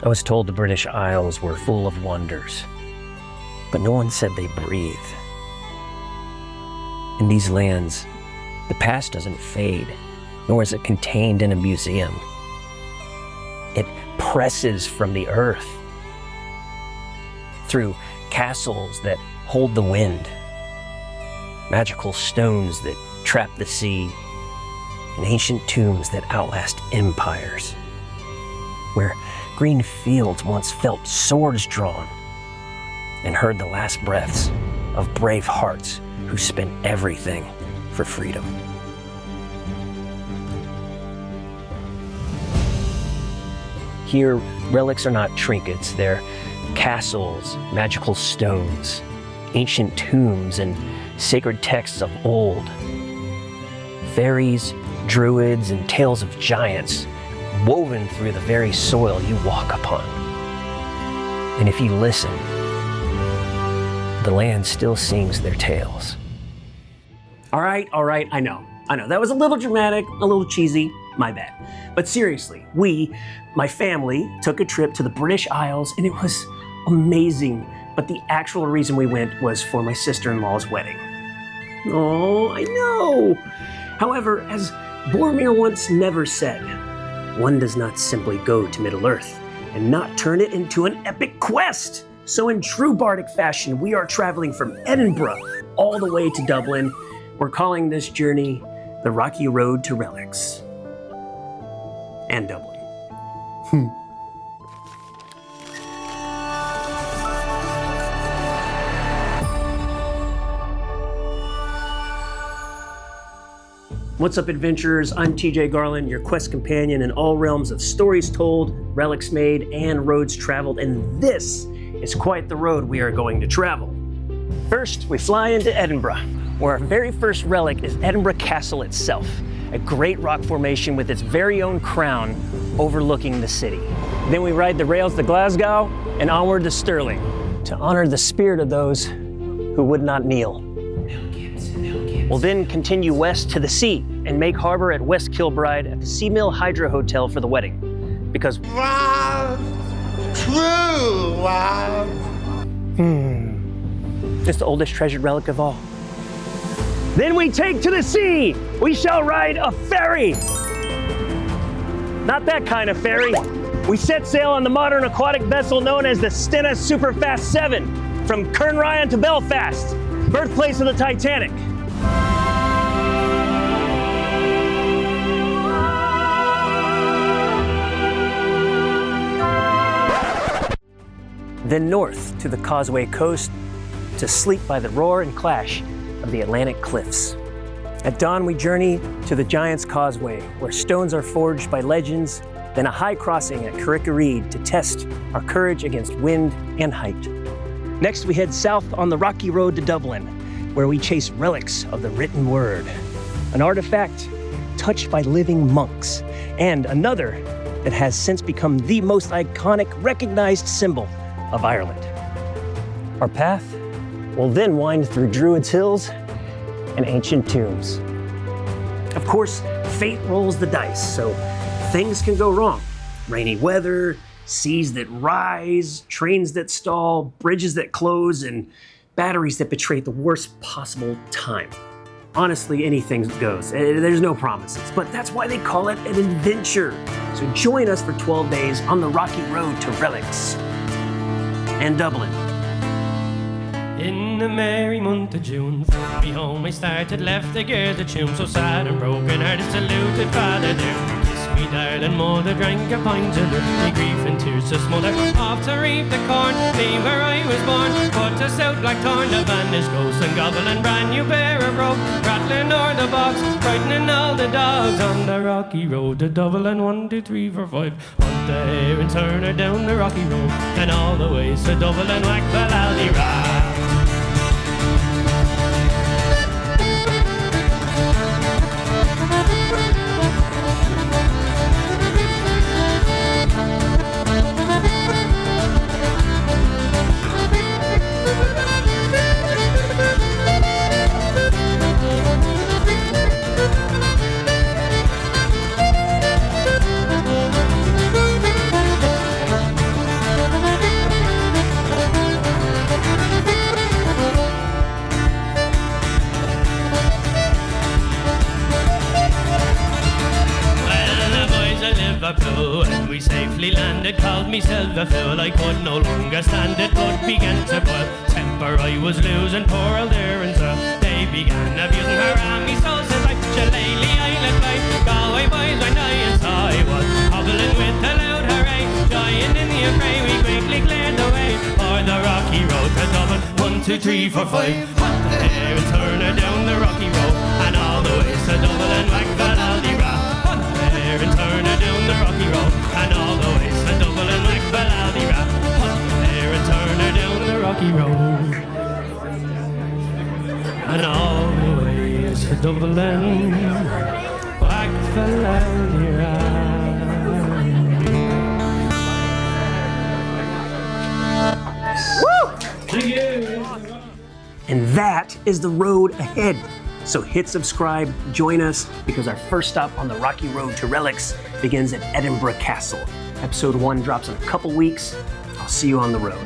I was told the British Isles were full of wonders, but no one said they breathe. In these lands, the past doesn't fade, nor is it contained in a museum. It presses from the earth through castles that hold the wind, magical stones that trap the sea, and ancient tombs that outlast empires, where green fields once felt swords drawn and heard the last breaths of brave hearts who spent everything for freedom. Here, relics are not trinkets, they're castles, magical stones, ancient tombs, and sacred texts of old. Fairies, druids, and tales of giants woven through the very soil you walk upon. And if you listen, the land still sings their tales. All right, I know. That was a little dramatic, a little cheesy, my bad. But seriously, my family, took a trip to the British Isles and it was amazing. But the actual reason we went was for my sister-in-law's wedding. Oh, I know. However, as Boromir once never said, one does not simply go to Middle-earth and not turn it into an epic quest. So in true bardic fashion, we are traveling from Edinburgh all the way to Dublin. We're calling this journey the Rocky Road to Relics. And Dublin. What's up, adventurers? I'm TJ Garland, your quest companion in all realms of stories told, relics made, and roads traveled, and this is quite the road we are going to travel. First, we fly into Edinburgh, where our very first relic is Edinburgh Castle itself, a great rock formation with its very own crown overlooking the city. Then we ride the rails to Glasgow and onward to Stirling to honor the spirit of those who would not kneel. We'll then continue west to the sea and make harbor at West Kilbride at the Seamill Hydro Hotel for the wedding. Because it's the oldest treasured relic of all. Then we take to the sea. We shall ride a ferry. Not that kind of ferry. We set sail on the modern aquatic vessel known as the Stena Superfast 7 from Cairnryan to Belfast, birthplace of the Titanic. Then north to the Causeway coast to sleep by the roar and clash of the Atlantic cliffs. At dawn, we journey to the Giant's Causeway, where stones are forged by legends, then a high crossing at Carrick-a-Reed to test our courage against wind and height. Next, we head south on the Rocky Road to Dublin, where we chase relics of the written word, an artifact touched by living monks, and another that has since become the most iconic, recognized symbol of Ireland. Our path will then wind through Druids Hills and ancient tombs. Of course, fate rolls the dice, so things can go wrong. Rainy weather, seas that rise, trains that stall, bridges that close, and batteries that betray at the worst possible time. Honestly, anything goes. There's no promises, but that's why they call it an adventure. So join us for 12 days on the Rocky Road to Relics and Dublin. In the merry month of June, me home I started, left the girls at tomb, so sad and broken hearted, saluted Father Doom. Kiss me darling mother, drank a pint of me grief and tears to smother. Off to reap the corn, be where I was born, put us out like torn, the vanished ghosts and gobbling, brand new pair of brogue, rattling o'er the box, frightening all the dogs on the Rocky Road to Dublin. 1, 2, 3, 4, 5. Hunt the hare and turn her down the Rocky Road, and all the way to Dublin, whack the lally rah. Liverpool. And we safely landed, called myself a fool. I could no longer stand it, but began to boil. Temper I was losing, poor old Erin's they began abusing her and me, so says I, Shillelagh, I let by. Galway boys went I and saw I was hobbling with a loud hooray. Joined in the affray, we quickly cleared the way for the rocky road to Dublin. 1, 2, 3, 4, 5. Hunt the hare and turn her down the rocky road, and all the way to Dublin, Macfalaldira. Hunt the hare and turn her down the rocky road, and all the way to Dublin, Macfalaldira. Hunt the hare and turn her down the rocky road, and all the way to Dublin, Macfalaldira. And that is the road ahead. So hit subscribe, join us, because our first stop on the rocky road to Relics begins at Edinburgh Castle. Episode 1 drops in a couple weeks. I'll see you on the road.